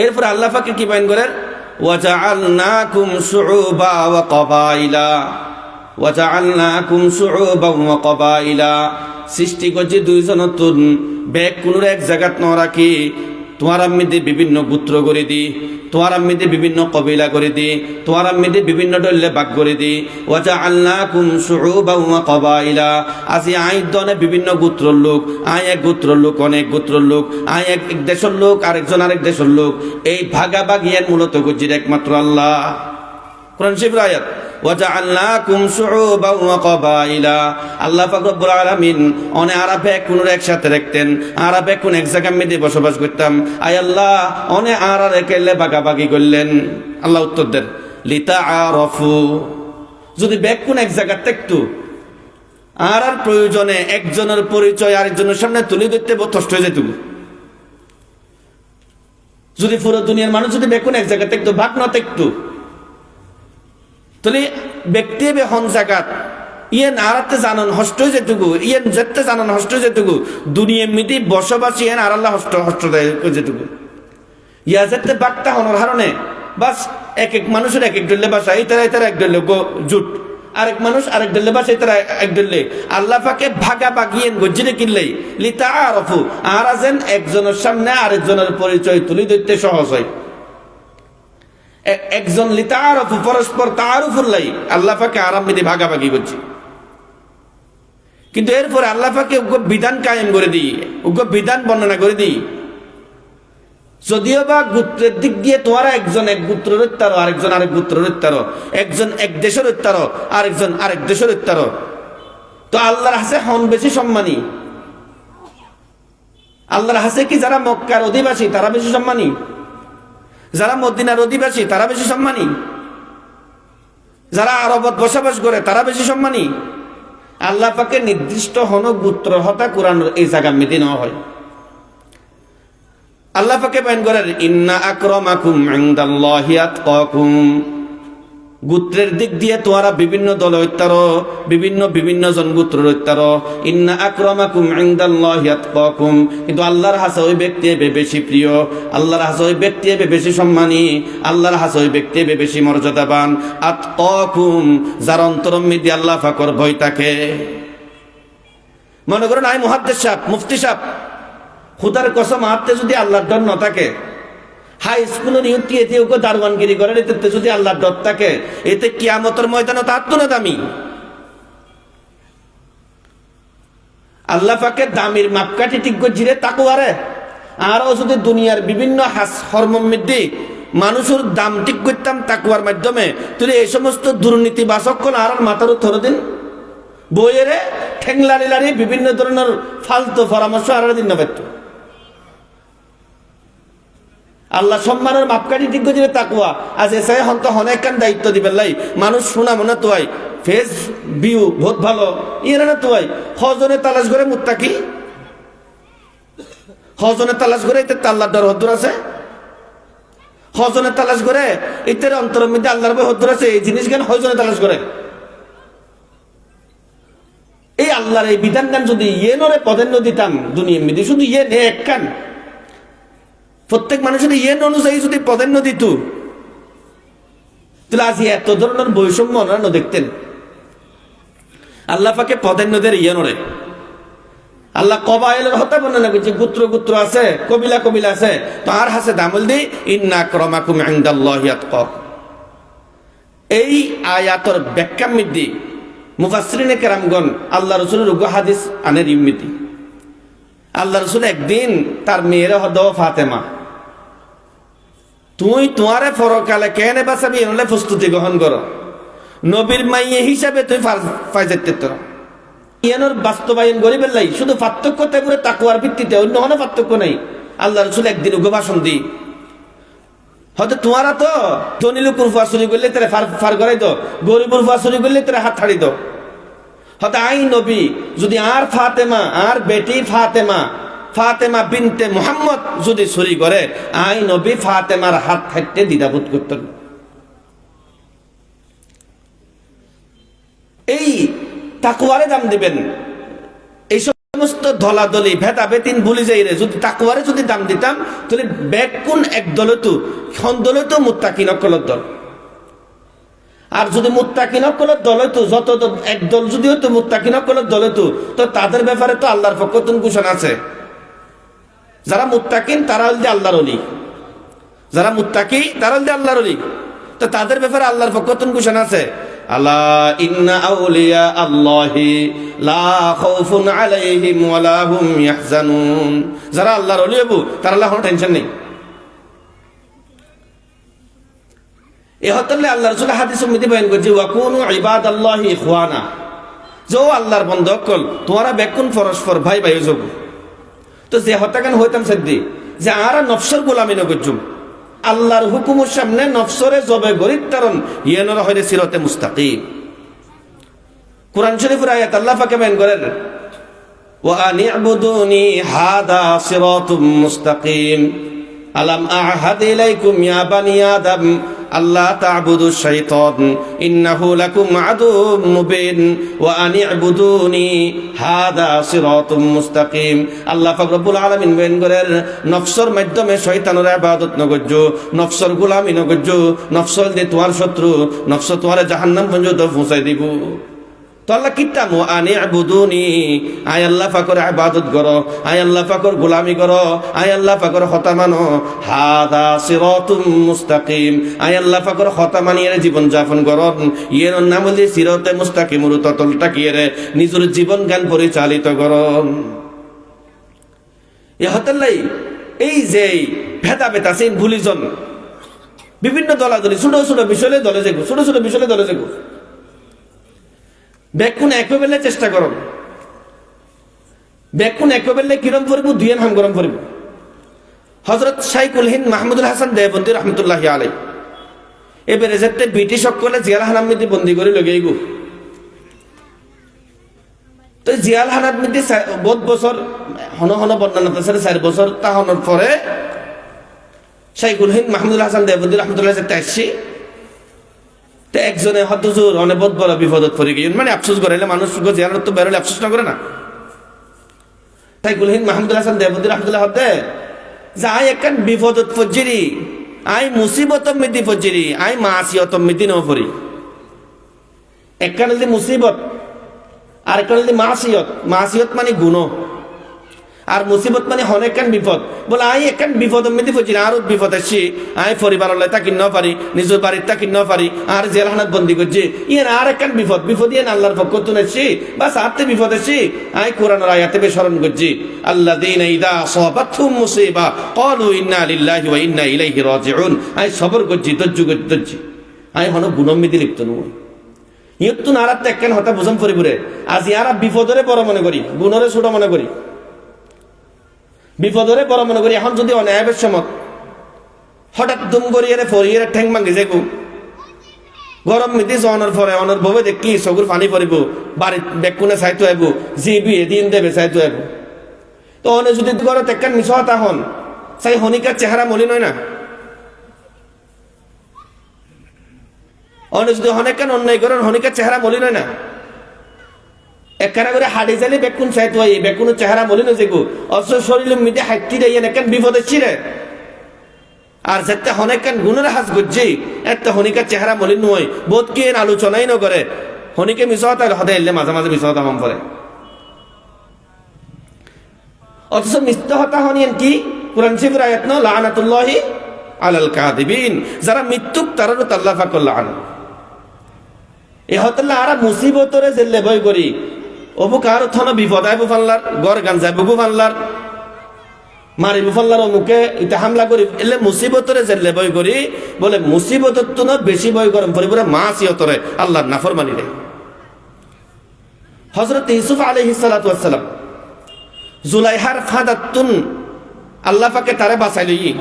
এরপর আল্লাহ পাক কি বয়ান করেন, ওয়া জাআলনাকুম শুউবা ওয়া ক্বাবাইলা, ওয়া জাআলনাকুম শুউবা ওয়া ক্বাবাইলা, সৃষ্টি করছি দুইজন তুন বেক কোন এক জায়গাত ন রাখি, তোমার মধ্যে বিভিন্ন গোত্র করে দি, তোমার মধ্যে বিভিন্ন কবিলা করে দি, তোমার মধ্যে বিভিন্ন দলে ভাগ করে দি। ওয়া জাআলনাকুম শুউবান ওয়া ক্বাবাইলা, আজি আই দনে বিভিন্ন গোত্রের লোক, আই এক গোত্রের লোক অনেক গোত্রের লোক, আই এক দেশের লোক আরেকজন আরেক দেশের লোক, এই ভাগাভাগিয়ান মূলত গজির একমাত্র আল্লাহ। কোরআন শরীফের আয়াত, ওয়া জাআলনাকুম শুউবান ওয়া ক্বাবাইলা। আল্লাহ পাক রব্বুল আলামিন অনে আরবে কোন একসাথে রাখতেন, আরবে কোন এক জায়গার মধ্যে বসবাস করতাম, আয় আল্লাহ অনে আর একেলে ভাগাভাগি করলেন। আল্লাহ উত্তর দেন, লিতাআরাফু, যদি বেক কোন এক জায়গা থাকতো আর প্রয়োজনে একজনের পরিচয় আরেকজনের সামনে তুলে ধরতে যথেষ্ট হয়ে যেত। যদি পুরো দুনিয়ার মানুষ যদি বেক কোন এক জায়গা থাকতো, ভাগ না থাকতো, তাহলে ব্যক্তি হন জায়গাত ইয়েন আরাতে জানান হষ্ট যেটুকু, ইয়েন যেতে জানান হষ্ট যেটুকু, দুনিয়া মিদি বসবাসী এন আর আল্লাহ হষ্ট যেটুকু ইয়া যেতে বাক্তা হনার হারণে বাস এক এক মানুষের এক এক ডলে বাসা, এই তারা এক ডলে জুট, আরেক মানুষ আরেক ডলে বাসা, এই তারা এক ডলে আল্লাহ পাকে ভাগা বাগিয়েন গজ্জিরে কিনলেই লিতাআরাফু, আর আছেন একজনের সামনে আরেকজনের পরিচয় তুলে ধরতে সহজ হয়। একজন লিতাআরাফু পরস্পর তাআরুফুর লাই আল্লাহ পাকে আরাম মিদি ভাগাভাগি করছে। কিন্তু এরপরে আল্লাহ পাকে উগ্র বিধান কায়েম করে দিই, উগ্র বিধান বর্ণনা করে দিই, যদিও বা গোত্রের দিক দিয়ে তোমারা একজন এক গোত্রের উত্তারো, আরেকজন আরেক গোত্রের উত্তারো, একজন এক দেশের উত্তারো, আরেকজন আরেক দেশের উত্তারো, তো আল্লাহর হাসে হন বেশি সম্মানী। আল্লাহর হাসে কি যারা মক্কার অধিবাসী তারা বেশি সম্মানী, যারা মদিনার অধিবাসী তারা বেশি সম্মানী, যারা আরবত বসবাস করে তারা বেশি সম্মানী? আল্লাহ পাকে নির্দিষ্ট হন গোত্র হতা কোরআনের এই জায়গা মেদি নেওয়া হয়। আল্লাহ পাকে বয়ান করেন, ইন্না আকরামাকুম ইনদাল্লাহি আতকাকুম, গোত্রের দিক দিয়ে তোমরা বিভিন্ন দল হইতারো, বিভিন্ন জন গোত্রের হইতারো। ইন্না আকরামাকুম ইনদাল্লাহি আতকাকুম, কিন্তু আল্লাহর হাসে ওই ব্যক্তি বেশি প্রিয়, আল্লাহর হাসে ওই ব্যক্তি বেশি সম্মানী, আল্লাহর হাসে ওই ব্যক্তি বেশি মর্যাদাবান। আতকাকুম, যার অন্তরের মধ্যে আল্লাহ পাকের ভয় থাকে। মনে করেন আই মুহাদ্দিস সাহেব, মুফতি সাহেব, খুদার কসম হাতে যদি আল্লাহর ডর না থাকে, হাই স্কুলের ইউটি এতে ওকে দারওয়ানগিরি করে এতে যদি আল্লাহর ডর থাকে, এতে কিয়ামতের ময়দানে তার তো না দামি। আল্লাহ পাকের দামির মাপকাঠি ঠিক জিরে তাকুয়ারে, আরও যদি দুনিয়ার বিভিন্ন হরমম মধ্যে মানুষের দাম ঠিক করতাম তাকুয়ার মাধ্যমে, তুই এই সমস্ত দুর্নীতি বাসক আর মাথার ধরে দিন বইয়েরে ঠেংলারি লারি বিভিন্ন ধরনের ফালতু পরামর্শ আর দিন না পারত। আল্লাহ সম্মানের মাপকাঠি ঠিক করে তাকুয়া আজ এসে হন্ত অনেক কান দায়িত্ব দিবেন লাই মানুষ শোনা মনে তো হয় ফেস ভিউ বহুত ভালো ইয়ে না তো হয় হজনে তালাশ করে মুত্তাকি, হজনে তালাশ করে এতে আল্লাহর ডর হদ্দুর আছে? হজনে তালাশ করে এদের অন্তরের মধ্যে আল্লাহর ভয় হদ্দুর আছে? এই জিনিস জ্ঞান হজনে তালাশ করে। এই আল্লাহর এই বিধান জ্ঞান যদি ইয়েনরে প্রাধান্য দিতাম দুনিয়ার মধ্যে, শুধু ইয়ে এক কান প্রত্যেক মানুষের ইয়েন অনুযায়ী যদি প্রাধান্য দিত, তাহলে আজ এত ধরনের বৈষম্য অন্যান্য দেখতেন। আল্লাহ পাকে প্রাধান্য দেয় ইয়েনরে। আল্লাহ কবাইলের হত্যা বর্ণনা করছে, গোত্র গোত্র আছে, কবিলা কবিলা আছে, তো আর হাসে দামল দি ইন্না আক্রামাকুম ইনদাল্লাহি আতকাকুম। এই আয়াতর ব্যাখ্যা মিদ্দি মুফাসসিরিনে কেরামগণ আল্লাহ রাসূলের উগ্র হাদিস আনের ইম্মিতি। আল্লাহ রাসূল একদিন তার মেয়ের হদ ফাতেমা, তুই তোমারে পরকালে কেনে বাঁচাবি এনলে প্রস্তুতি গ্রহণ করো, নবীর মাইয়ে হিসাবে তুই ফাইজাতে তোর ইয়ানোর বাস্তবায়ন গরিবের লাই। শুধু পার্থক্য তেগুলো তাকওয়ার ভিত্তিতে, অন্য কোনো পার্থক্য নাই। আল্লাহ রাসূল একদিন উগ্র ভাষণ দি, হয়তো তোমারা তো ধনী লোক রূপা চুরি করলে তারা ফার করাই দো, গরিব রূপা চুরি করলে তারা হাত ছাড়ি দো। হয়তো আই নবী যদি আর ফাতেমা আর বেটি ফাতেমা বিনতে মুহাম্মদ যদি চুরি করে, আই নবী ফাতেমার হাত হাঁটতে দ্বিধাবোধ করতেন। এই তাকওয়ারে দাম দিবেন। এই সমস্ত ধলাদলি ভেদাভেদিন ভুলে যাই রে, যদি তাকওয়ারে যদি দাম দিতাম তাহলে বেকুন এক দলতো খন্দলতো মুত্তাকিন অকলত দল। আর যদি মুত্তাকিন অকলত দল হইতো, যত একদল যদি হইতো মুত্তাকিন অকলত দল হইতো, তো তাদের ব্যাপারে তো আল্লাহর পক্ষ থেকে ঘোষণা আছে, যারা মুত্তাকিন তারা হল আল্লাহর ওলি, যারা মুত্তাকি তারা হল আল্লাহর ওলি। তো তাদের ব্যাপারে আল্লাহর পক্ষ থেকে ঘোষণা আছে, আলা ইন্না আউলিয়া আল্লাহি লা খাউফুন আলাইহিম ওয়া লা হুম ইয়াহজানুন। যারা আল্লাহর ওলি হবো তার আল্লাহ কোনো টেনশন নেই। এই হতলে আল্লাহ রাসূল হাদিসে মধ্যে বয়ান করছে, ওয়া কুনু ইবাদাল্লাহি ইখওয়ানা, যে আল্লাহর বন্ধু কল তোমরা বেকুন পরস্পর ভাই ভাই হয়ে যাবো। তো যে হত্যাকাণ্ড হইতাম সেদি যে আর নফসের গোলামি ন করছুম, আল্লাহর হুকুমের সামনে নফসরে জবে গরিব কারণ ইয়েনর হইরে সিরাতে মুস্তাকিম। কুরআন শরীফের আয়াত আল্লাহ পাক বয়ান করেন, ওয়া আনি'বুদুনি হাদা সিরাতুম মুস্তাকিম আলাম আ'হাদ ইলাইকুম ইয়া বানি আদম আল্লাহ তা'বুদু শাইতান ইন্নাহু লাকুম আদুউম মুবিন ওয়া আনি'বুদুনি হাদা সিরাতুম মুস্তাকিম। আল্লাহ পাক রব্বুল আলামিন বয়ান করেন, নফসর মাধ্যমে শয়তানের ইবাদত ন করজো, নফসর গোলামি ন করজো, নফসল যে তোমার শত্রু, নফস তোমার জাহান্নাম পর্যন্ত পৌঁছাই দিব। তো আল্লাহ কিতাম ওয়া আনি'বুদুনি, আয় আল্লাহ পাকের ইবাদত করো, আয় আল্লাহ পাকের গোলামি করো, আয় আল্লাহ পাকের কথা মানো, হাদা সিরাতুম মুস্তাকিম, আয় আল্লাহ পাকের কথা মানিয়ে জীবন যাপন করো। এর নাম হল সিরাতে মুস্তাকিমুর ততলটা কি রে নিজের জীবন জ্ঞান পরিচালিত করো। এ হতাল্লাই এই যে ভেদাভেদ আছে ভুলিজন বিভিন্ন দলাদলি ছোট ছোট বিষয়ে দলে যাবো, ছোট ছোট বিষয়ে দলে যাবো, বেকুন একবেলে চেষ্টা করো, বেকুন একবেলে কিরম পড়ব দুইয়ের হাম গরম পড়ব। হযরত শাইখুল হিন্দ মাহমুদুল হাসান দেওবন্দি রহমতুল্লাহি আলাইহি এবারে যেতে ব্রিটিশ সকলে জিয়ালখানার মধ্যে বন্দী করে লগে গো। তো জিয়ালখানার মধ্যে বহুত বছর হন হন বর্ণনা আছে 4 বছর তাহনের পরে শাইখুল হিন্দ মাহমুদুল হাসান দেওবন্দি রহমতুল্লাহি যেতে আসছি। তো একজনে হতজুর অনেক বহুত বড় বিপদত পড়ে গিয়ে, মানে আফসোস করাইলে মানুষ জিয়ারত তো বেরোলে আফসোস না করে না। তাই কুলহিন মাহমুদুল হাসান দেওবন্দি রহমতুল্লাহ হতে যে আই একখান বিপদত ফজিরি, আই মুসিবতম মিদি ফজিরি, আই মাসিয়তম মিদি ন পড়ি। একখান যদি মুসিবত আর একখান যদি মাসিয়ত, মাসিয়ত মানে গুণ আর মুসিবত মানে হনেকান বিপদ। বলে আই একখান বিপদ মেদি ফজির আর বিপদ আসছি, আই পরিবার তাকিন ন পারি, নিজের বাড়ির তাকিন ন পারি, আর জেলখানাত বন্দি করছি, ইয়ার আর একখান বিপদ ইয়ে আল্লাহর পক্ষ তুলেছি, বাস আত্মে বিপদ আসছি। আই কোরআনের আয়াতে স্মরণ করছি, আল্লাযীনা ইযা আসাবাতহুম মুসিবা ক্বালু ইন্না লিল্লাহি ওয়া ইন্না ইলাইহি রাজিউন। আই সবর করছি, ধৈর্য করছি, আই হন গুণমিদি লিপ্ত নয়। ইয়ত্তু নারাতে একখান হতা বুঝম পরিপুরে আজ ইয়ারা বিপদরে বড় মনে করি, গুণরে ছোট মনে করি, বিপদরে বড় মনে করি। এখন যদি অন্যায়ের সময় হঠাৎ দুম করিয়ে ফরিয়ে ঠেং ভাঙি যাইব, গরম মিদি জনের পরে অনর ববে দেখি চকুর পানি পড়িব, বাড়ির বেকুনে চাইতো আইব, জি বি এদিন দেবে চাইতো আইব। তো অনে যদি করে তেকান মিশহতা হন সাই হনিকার চেহারা মলিন হয় না। অনে যদি হনেকান অন্যায় করেন হনিকার চেহারা মলিন হয় না। একখানা করে হাড়ি জালি বেকুন চাইতো বেকুনের চেহারা মলিন হয়েছে গো, অথচ শরীর মিটে হাইটি দিয়ে একখান বিপদে ছিঁড়ে। আর যেতে হনেকান গুণের হাজ করছি একটা হনিকার চেহারা মলিন নয়, বোধ কি আলোচনাই ন করে হনিকে মিশহতা হতে এলে মাঝে মাঝে মিশহতা হম পরে। অথচ মিথ্যা হতা হনিয়েন কি কুরআন শরীফের আয়াত ন লানাতুল্লাহি আলাল কাযিবিন, যারা মিথ্যুক তারারও আল্লাহ পাক লান। এ হতল্লা আর মুসিবতরে জেলে বই করি অবু কার থন বিপদ আইবু ফাল্লার গর গান যাইবু ফাল্লার মারিবু ফাল্লার মুখে ইটা হামলা করি এলে মুসিবতরে জেলে বই করি বলে মুসিবতর তো না বেশি বই গরম পরিপুরে মাসিয়তরে আল্লাহর নাফরমানি রে। হযরত ইউসুফ আলাইহিস সালাতু ওয়াস সালাম জুলাইহার ফাদাতুন আল্লাহ পাকে তারে বাঁচাইলি।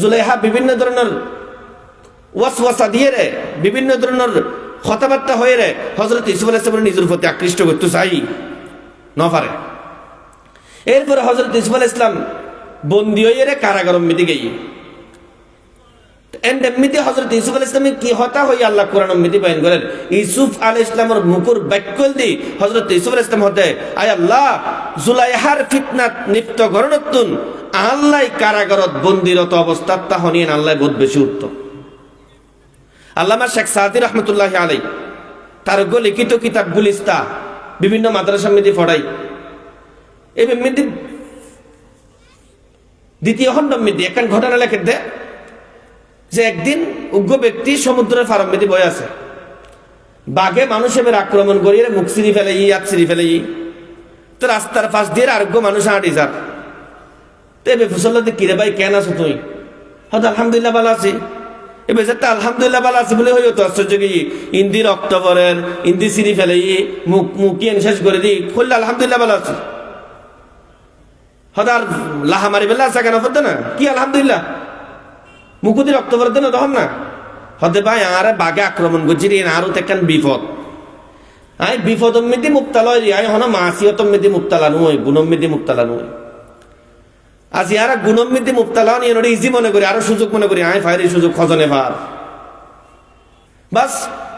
জুলাইহা বিভিন্ন ধরনের ওয়াসওয়াসা দিয়ে রে বিভিন্ন ধরনের কথাবার্তা হয়ে রে হযরত ইউসুফ আলাইহিস সালামের নিজের প্রতি আকৃষ্ট করতে চাই ন পারে। এরপরে হযরত ইউসুফ আলাইহিস সালাম বন্দী হয়ে রে কারাগারের মধ্যে গই। এমনিতে হযরত ইউসুফ আলাইহিস সালামের কি হতা হই আল্লাহ কোরআনের মধ্যে বয়ান করেন। ইউসুফ আলাইহিস সালামের মুখের বাক্যল দি হযরত ইউসুফ আলাইহিস সালাম হতে আয় আল্লাহ জুলাইহার ফিতনাত নিপ্ত গরণতুন আল্লাহ কারাগারত বন্দিরত অবস্থাত তাহনিয়েন আল্লাহ বহুত বেশি উত্তম। আল্লামা শেখ সাদি রহমতুল্লাহ আলাই তার লিখিত কিতাব গুলিস্তা বিভিন্ন মাদ্রাসার মধ্যে পড়াই। এই মধ্যে দ্বিতীয় খণ্ডের মধ্যে একখান ঘটনা লেখে দে যে একদিন উগ্র ব্যক্তি সমুদ্রের ফারাম মধ্যে বয়ে আছে, বাঘে মানুষের আক্রমণ করিয়ে মুখ ছিঁড়ি ফেলে হাত ছিঁড়ি ফেলে তো রাস্তার পাশ দিয়ে আরোগ্য মানুষ হাঁটি যার তো এবার ফুসল্লাতে কিরে ভাই কেন আছো তুই? হয়তো আলহামদুলিল্লাহ ভালো আছি। এবার যেটা আলহামদুলিল্লাহ ভালো আছে বলে হইতো আশ্চর্য কি ইন্দির অক্টোবরের ইন্দি ছিঁড়ি ফেলে মুখিয়ে শেষ করে দিই করলে আলহামদুলিল্লাহ ভালো আছে। হয়তো আর লাহামারি বেলা আছে কেন হতো না কি আলহামদুলিল্লাহ মুকুদির অক্টোবরের দিন তখন না হতে ভাই আর বাঘে আক্রমণ করছি আরো তেকান বিপদ আই বিপদ মেদি মুক্তালা আই হন মাসিয়ত মেদি মুক্তালা নয় গুণম মেদি মুক্তালা নয়। আজ ইয়ারা গুণম মেদি মুক্তালা নিয়ে ইজি মনে করি আরো সুযোগ মনে করি আই ফায়ারি সুযোগ খজনে ভার বাস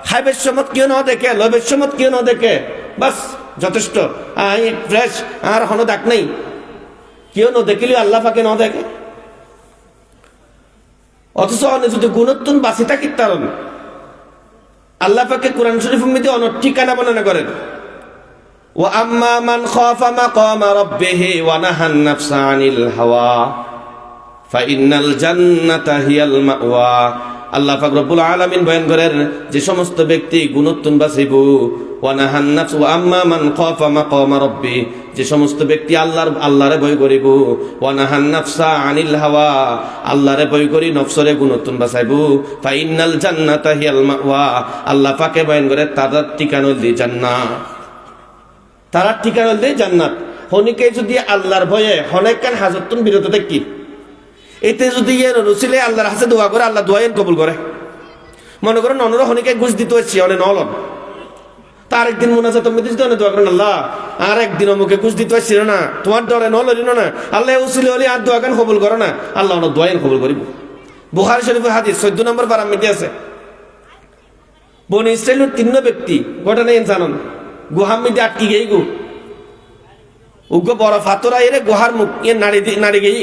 খাইবের সমত কেউ ন দেখে লবের সমত কেউ ন দেখে বাস যথেষ্ট আই ফ্রেশ আর হন ডাক নেই কেউ ন দেখিলেও আল্লাহ পাকে ন দেখে। অথচ যদি গুণত্বন বাঁচি থাকি তারণ আল্লাহ পাকে কোরআন শরীফের মধ্যে অনেক ঠিকানা বর্ণনা করেন। ওয়া আম্মা মান খাফা মাকামা রাব্বিহি ওয়া নাহান নাফসা আনিল হাওয়া ফাইন্নাল জান্নাতা হিয়াল মাওয়া। আল্লাহ পাক রব্বুল আলামিন বয়ান করেন যে সমস্ত ব্যক্তি গুণত্বন বাঁচিব ওয়া নাহান নাফস ওয়া আম্মা মান খাফা মাকামা রাব্বি যে সমস্ত ব্যক্তি আল্লাহরে ভয় করিব ওয়া নাহান নাফসা আনিল হাওয়া আল্লাহরে ভয় করি নফসরে গুণত্বন বাঁচাইব ফাইন্নাল জান্নাতা হিয়াল মাওয়া আল্লাহ পাকে বয়ান করে তার ঠিকানা হল জান্নাত। তার ঠিকানা হল জান্নাত। হনিকে যদি আল্লাহর ভয়ে হনেকান হাজতন বিরত থাকি এতে যদি রসিলে আল্লাহর হাতে দোয়া করে আল্লাহ দোয়া কবুল করে। মনে করেন অন্যরা হনিকে ঘুষ দিতে হচ্ছে অনেক নলন তার একদিন মনে আছে তুমি দিতে দোয়া করেন আল্লাহ আর একদিন অমুকে ঘুষ দিতে হচ্ছিল না তোমার ডরে নলিন না আল্লাহ উসিলে হলে আর দোয়া গান কবুল করে না আল্লাহ অনেক দোয়া কবুল করিব। বুখারী শরীফের হাদিস 14 নম্বর পারার মধ্যে আছে বনি ইসরাইলের 3 ব্যক্তি ঘটনা জানেন গুহার মধ্যে আটকি গেই গো উগ্র বড় ফাতরা এর গুহার মুখ নাড়ি গেই।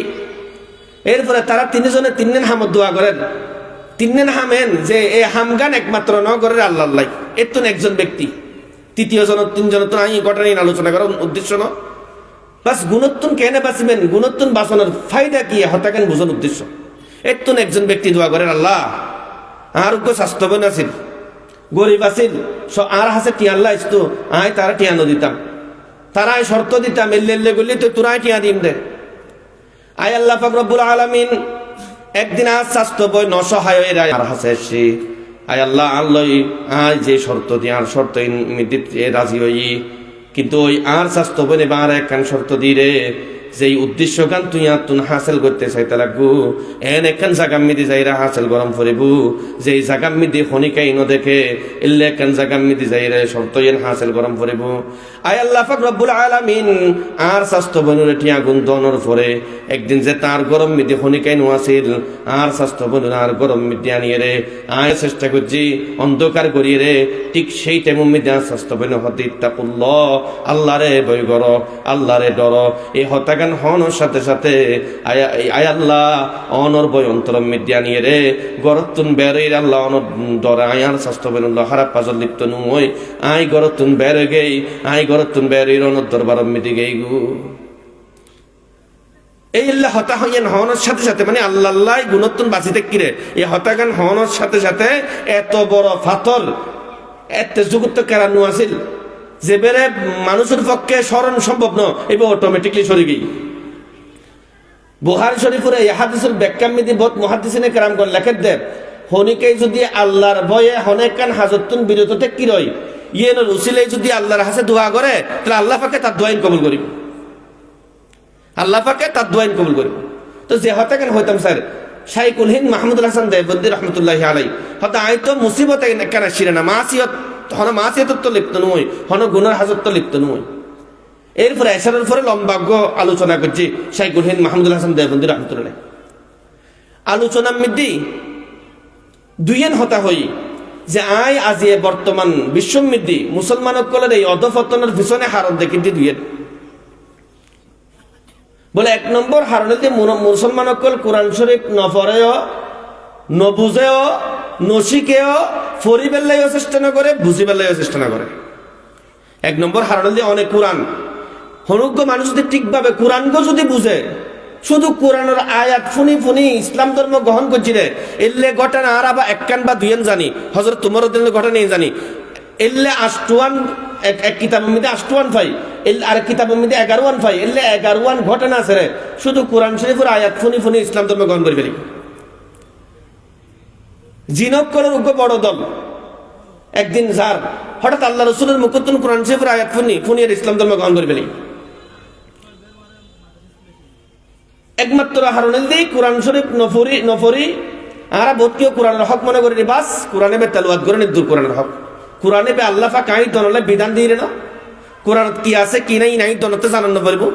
এরপরে তারা 3 জনে 3 দিন হামদ দোয়া করেন 3 দিন হামেন যে এই হামগান একমাত্র ন করে আল্লাহ আল্লাহ এতুন একজন ব্যক্তি তৃতীয় জন 3 জন তো আমি ঘটনা নিয়ে আলোচনা করার উদ্দেশ্য ন বাস গুণত্বন কেন বাঁচিবেন গুণত্বন বাঁচানোর ফায়দা কি হতাকেন বুঝানোর উদ্দেশ্য। এতুন একজন ব্যক্তি দোয়া করেন আল্লাহ আরোগ্য স্বাস্থ্যবান আছিল গরিব আছিল আর হাসে টিয়া আল্লাহ আসতো আয় তারা টিয়ানো দিতাম তারা শর্ত দিতাম এল্লে গলি তো তোরাই টিয়া দিম দে। আয় আল্লাহ পাক রব্বুল আলামিন একদিন আজ স্বাস্থ্য বই নসহায় আর হাসে এসে আয় আল্লাহ আল্লাহ আয় যে শর্ত দিয়ে আর শর্ত রাজি হই কিন্তু ওই আর স্বাস্থ্য বই এবার একখান শর্ত দি রে যেই উদ্দেশ্য গান তুই আর তুন হাসিল করতে চাইতে লাগবো এন একখান জাগাম্মিদি যাইরা হাসিল গরম ফরিব যেই জাগাম্মিদি খনিকাই ন দেখে ইল্লে একখান জাগাম্মিদি যাইরা শর্ত এন হাসিল গরম ফরিব আয় আল্লাহ পাক রব্বুল আলামিন আর স্বাস্থ্য বনুরে টিয়া গুণ দনর পরে একদিন যে তার গরম মিদি খনিকাই নো আছিল আর স্বাস্থ্য বনুর আর গরম মিদি আনিয়ে রে আয় চেষ্টা করছি অন্ধকার করিয়ে রে ঠিক সেই টাইম মিদি আর স্বাস্থ্য বনু হতে ইত্তাকুল্লাহ আল্লাহরে ভয় কর আল্লাহরে ডর এই হত্যাকাণ্ড হওয়ার সাথে সাথে আয় আল্লাহ অনর ভয় অন্তর মিদি আনিয়ে রে গরতুন বেড়ে আল্লাহ অনর ডর আয়ার স্বাস্থ্য বনুল্লাহ খারাপ পাজল লিপ্ত নয় আই গরতুন বেড়ে গেই আই গরতুন বেড়ে অনর দরবার মিদি গেই গু এই আল্লাহ হতা হইয়েন হওয়ানোর সাথে সাথে মানে আল্লাহ আল্লাহ গুণত্বন বাঁচিতে কিরে এই হতাগান হওয়ানোর সাথে সাথে এত বড় ফাতর এত যুগুত্ব কেরানো আছিল যে বেড়ে মানুষের পক্ষে স্মরণ সম্ভব ন এবার অটোমেটিকলি সরে গই বুখারী শরীফের এই হাদিসের ব্যাখ্যা মিদি বহুত মুহাদ্দিসিনে কেরাম করে লেখেন দেব হনিকে যদি আল্লাহর ভয়ে হনেকান হাজতুন বিরততে কি রয় ইয়েন রুসিলে যদি আল্লাহর হাসে দোয়া করে তাহলে আল্লাহ পাকে তার দোয়াইন কবুল করিব আল্লাহ পাকে তার দোয়াইন কবুল করিব তো যে হতাকান হইতাম স্যার শাইখুল হিন্দ মাহমুদুল হাসান দেববন্দি রহমতুল্লাহি আলাইহি হয়তো আইতো মুসিবত কেন শিরে না মাসিয়ত হন মাসিয়ত তো লিপ্ত নয় হন গুনার হাজত তো লিপ্ত নয় এরপরে এসারের পরে লম্বাগ্য আলোচনা করছি শাইখুল হিন্দ মাহমুদুল হাসান দেববন্দি রহমতুল্লাহ আলোচনা মিদ্দি দুইয়েন হতা হই যে আই আজিয়ে বর্তমান বিশ্বমিদ্দি মুসলমানসকলের এই অধপতনের পিছনে হারণ দেখিতে দুইয়েন বলে এক নম্বর হারণে মুসলমানসকল কোরআন শরীফ নপড়েও নবুঝেও নশিকেও ফরি বেলাইও চেষ্টা না করে বুঝি বেলাইও চেষ্টা না করে এক নম্বর হারণে অনেক কোরআন হনুজ্ঞ মানুষ যদি ঠিকভাবে কোরআনকে যদি বুঝে শুধু কোরআনের আয়াত ফুনি ফুনি ইসলাম ধর্ম গ্রহণ করছি রে এলে ঘটনা আর আবার একখান বা দুইয়েন জানি হজরত তোমার ঘটনা নেই জানি এলে আষ্টওয়ান এক কিতাবের মধ্যে ৮ পাই আর কিতাবের মধ্যে 11 পাই এলে 11 ঘটনা আছে রে শুধু কোরআন শরীফের আয়াত ফুনি ফুনি ইসলাম ধর্ম গ্রহণ করে ফেলি জিনক করার উগ্র বড় দল একদিন যার হঠাৎ আল্লাহ রসুলের মুখতুন কোরআন শরীফের আয়াত ফুনি ফুনি আর ইসলাম ধর্ম গ্রহণ করে ফেলি একমাত্র হারুনের দিই কোরআন শরীফ নফরি আর বোধকেও কোরআনের হক মনে করি বাস কোরআনে বে তেলাওয়াত করে দূর কোরআনের হক কোরআনে বে আল্লাহ পাক আই দনলে বিধান দিয়ে না কোরআন কি আছে কি নাই দনতে জানানো পারবো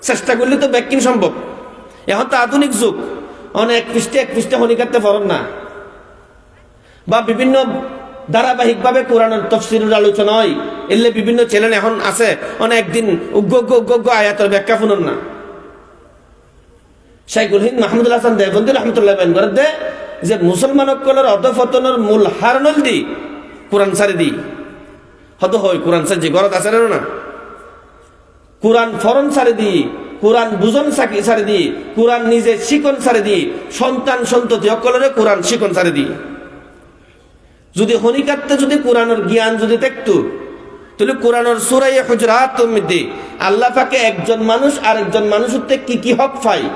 চেষ্টা করলে তো ব্যাকিং সম্ভব এখন তো আধুনিক যুগ অনেক এক পৃষ্ঠে হনি কাটতে পারেন না বা বিভিন্ন ধারাবাহিকভাবে কোরআনের তফসিরের আলোচনা হয় এলে বিভিন্ন চ্যানেল এখন আছে অনেকদিন উগ্র আয়াতের ব্যাখ্যা শুনুন না শাইখুল হিন্দ মাহমুদুল হাসান দেববন্দি রহমতুল্লাহ বেন করে দে যে মুসলমানসকলের অধপতনের মূল হারনল দি কোরআন সারি দি হত হয় কোরআন সারি গরত আছে না কোরআন ফরন সারি দি কোরআন বুঝন সারি দি কোরআন নিজে শিকন সারি দি সন্তান সন্ততি সকলের কোরআন শিকন সারি দি যদি হনিকাতে যদি কোরআনের জ্ঞান যদি দেখতো তাহলে কোরআনের সূরা হুজুরাত মধ্যে আল্লাহ পাকে একজন মানুষ আরেকজন মানুষের থেকে কি হক পায়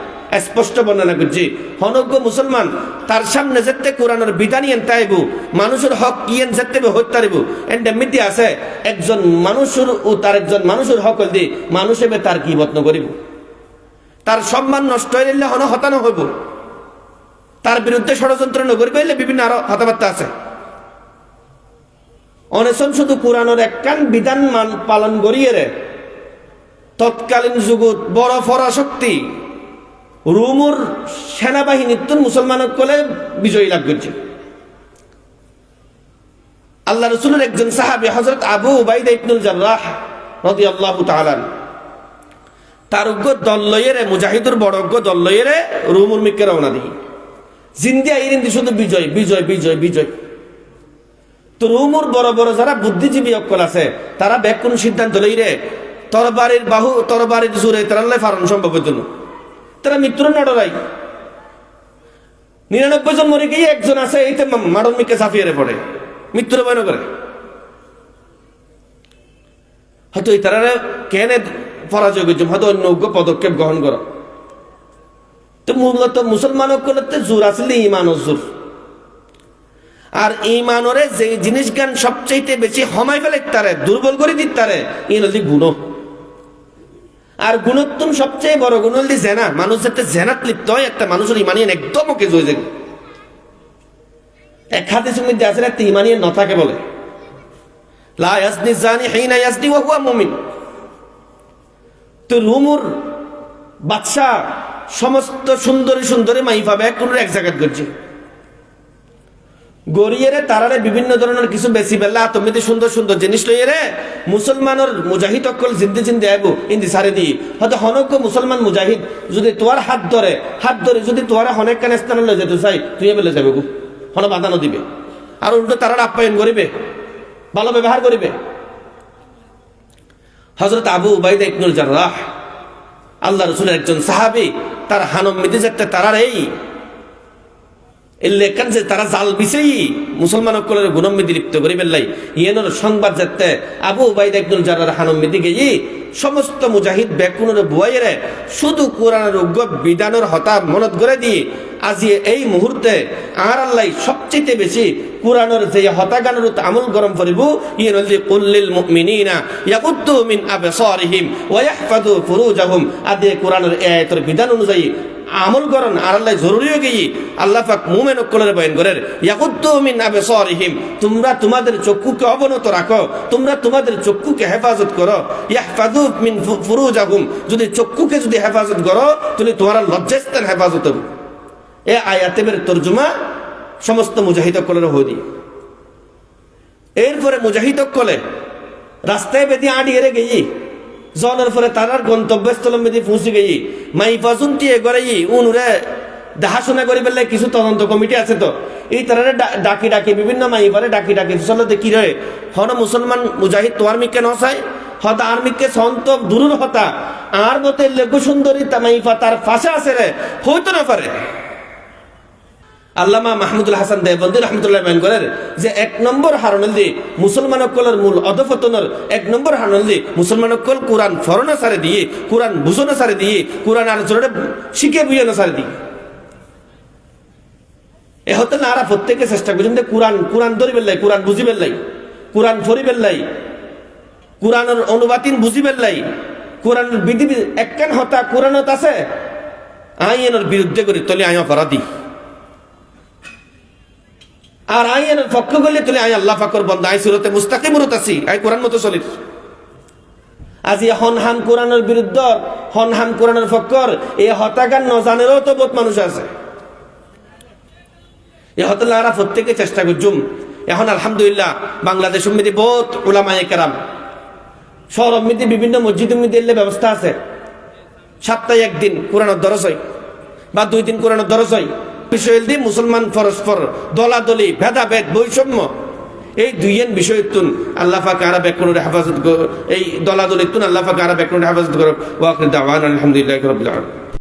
স্পষ্ট বর্ণনা করছি হনজ্ঞ মুসলমান তার সামনে যেতে কোরআনের বিধান ইয়েন তাইব মানুষের হক ইয়েন যেতে হত্যারিব এন্ড মিথ্যা আছে একজন মানুষের ও তার একজন মানুষের হক দি মানুষ এবে তার কি বত্ন করিব তার সম্মান নষ্ট হইলে হন হতানো হইব তার বিরুদ্ধে ষড়যন্ত্র নগরী হইলে বিভিন্ন আরো কথাবার্তা আছে অনেসন শুধু কোরআনের একখান বিধান পালন করিয়ে রে তৎকালীন যুগত বড় পরাশক্তি রোমর সেনাবাহিনীর মুসলমানসকলে বিজয়ী লাভ করছে আল্লাহ রসুলের একজন সাহাবী হযরত আবু উবাইদা ইবনুল জাররাহ রাদিয়াল্লাহু তাআলা তার উগ্র দল লইয়ে মুজাহিদুর বড় উগ্র দল লইয়ে রোমর মিকে রওনা দি জিন্দিয়া ইরিন্দি শুধু বিজয় বিজয় বিজয় বিজয় তো রোমর বড় বড় যারা বুদ্ধিজীবী অকল আছে তারা ব্যাকুন সিদ্ধান্ত লইরে তরবারির জোরে তারা ফারণ সম্ভব হইত না তারা মৃত্যুর নড়াই 99 জন মরে গিয়ে একজন আছে এইতে মারণ মিকে চাপিয়ে পড়ে মৃত্যুর ভয় করে হয়তো এই তারা কেন পরাজয় করছে হয়তো অন্য পদক্ষেপ গ্রহণ করো তো মূলত মুসলমান করতে জোর আসলে ইমান ও জোর আর ইমানরে যে জিনিস জ্ঞান সবচেয়ে বেশি হমাই ফেলে তারে দুর্বল করে দিত তারে এই নদী গুণ আর গুণোত্তম সবচেয়ে বড় গুণ হল জেনা। মানুষ যাতে জেনাত লিপ্ত হয়, একটা মানুষের ইমানিয়ান একদম ওকে হয়ে যাবে। এক হাদিসের মধ্যে আছে একটা ইমানিয়ান নথাকে বলে লা ইয়াজনি জানি হিনা ইয়াজনি ওয়া হুয়া মুমিন। তো রুমুর বাদশা সমস্ত সুন্দরী সুন্দরী মাই পাবে কোন এক জায়গায় করছে গড়িয়ে তারারে বিভিন্ন ধরনের কিছু বেশি বেলা তুমি সুন্দর সুন্দর জিনিস লইয়ে রে মুসলমানের মুজাহিদ অকল জিন্দি জিন্দি আইব ইন্দি সারে দি হয়তো হনক মুসলমান মুজাহিদ যদি তোমার হাত ধরে যদি তোমার হনেক কানে স্থানে লয়ে যেতে চাই তুই বেলে যাবে গো, হন বাঁধানো দিবে আর উল্টো তারার আপ্যায়ন করিবে, ভালো ব্যবহার করিবে। হযরত আবু উবাইদা ইবনুল জাররাহ আল্লাহ রাসূলের একজন সাহাবী, তার হানম মিতে যেতে তারার এই লেখান যে তারা জাল বিছেই মুসলমান অকলের গুণমিদি লিপ্ত করি বেল্লাই ইয়েনের সংবাদ যেতে আবু উবাইদা ইবনুল জাররাহ হানম মিদি গিয়ে সমস্ত মুজাহিদ বেকুনের বুয়াইরে শুধু কোরআনের উগ্র বিধানের হতা মনত করে দিয়ে আজি এই মুহূর্তে আর আল্লাহ সবচেয়ে বেশি কোরআনের যে হতাগানের আমল গরম করিব ইয়ে নলি কুল্লিল মুমিনিনা ইয়াকুদ্দু মিন আবসারিহিম ওয়া ইয়াহফাযু ফুরুজাহুম। আদি কোরআনের এই আয়াতের বিধান অনুযায়ী আমল করন আর আল্লাহ জরুরি হয়ে গিয়ে আল্লাহ পাক মুমিন অকলের বয়ান করেন ইয়াকুদ্দু মিন আবসারিহিম, তোমরা তোমাদের চক্ষুকে অবনত রাখো, তোমরা তোমাদের চক্ষুকে হেফাজত করো। ইয়াহফাযু মিন ফুরুজাহুম, যদি চক্ষুকে যদি হেফাজত করো তাহলে তোমার লজ্জাস্থান হেফাজত হবে। এই আয়াতের তর্জমা সমস্ত মুজাহিদ অকলের হদি। এরপরে মুজাহিদ অকলে রাস্তায় বেদি আড়িয়ে গেই জনের পরে তারার গন্তব্যস্থল মেদি পৌঁছে গেই মাই ফাজুনটি এগরাই উনুরে দেখাশোনা করি পেলে কিছু তদন্ত কমিটি আছে, তো এই তারা ডাকি ডাকি বিভিন্ন মাইপারে ডাকি ডাকি চলতে কি রয়ে হন মুসলমান মুজাহিদ তোমার মিকে নসাই হতা আর মিকে সন্ত দূর হতা আর মতে লেগু সুন্দরী মাইফা তার ফাঁসে আছে রে হইতো না পারে। আল্লামা মাহমুদুল হাসান দেওবন্দি রহমতুল্লাহ বয়ান করেন যে এক নম্বর হারণল দি মুসলমান অকলের মূল অধপতনের এক নম্বর হারণল দি মুসলমান অকল কোরআন ফরনা সারে দিয়ে কোরআন বুঝনা সারে দিয়ে কোরআন আলোচনা শিখে বুঝানো সারে দিয়ে এ হতে না প্রত্যেকে চেষ্টা করছেন যে কোরআন ধরি বেল্লাই, কোরআন বুঝি বেল্লাই, কোরআন ফরি বেল্লাই, কোরআনের অনুবাতিন বুঝি বেল্লাই, কোরআনের বিধি একখান হতা কোরআনত আছে আইনের বিরুদ্ধে করি তলে আই অপরাধী আর আইনের পক্ষ করলে তুলে আই আল্লাহ ফাকর বন্ধ আই সুরতে মুস্তাকিমুরত আছি আই কোরআন মতো চলি। আজি হনহাম কোরআনের বিরুদ্ধ হনহাম কোরআনের ফক্কর এই হতাগান নজানেরও তো বহুত মানুষ আছে। এ হতলারা প্রত্যেকে চেষ্টা করছুম। এখন আলহামদুলিল্লাহ বাংলাদেশ সমিতি বহুত উলামায়ে কেরাম শহর সমিতি বিভিন্ন মসজিদ এলে ব্যবস্থা আছে, সপ্তাহে একদিন কোরআনের দরস হয় বা 2 দিন কোরআনের দরস হয়। বিষয় দিয়ে মুসলমান পরস্পর দলাদলি ভেদাভেদ বৈষম্য এই দুইয়ের বিষয় তুন আল্লাহ পাক আরা ব্যাকরণের হেফাজত এই দলাদলি তুন আল্লাহ পাক আরা ব্যাকরণের হেফাজত করো। ওয়া আখির দাওয়ানা আলহামদুলিল্লাহি রাব্বিল আলামিন।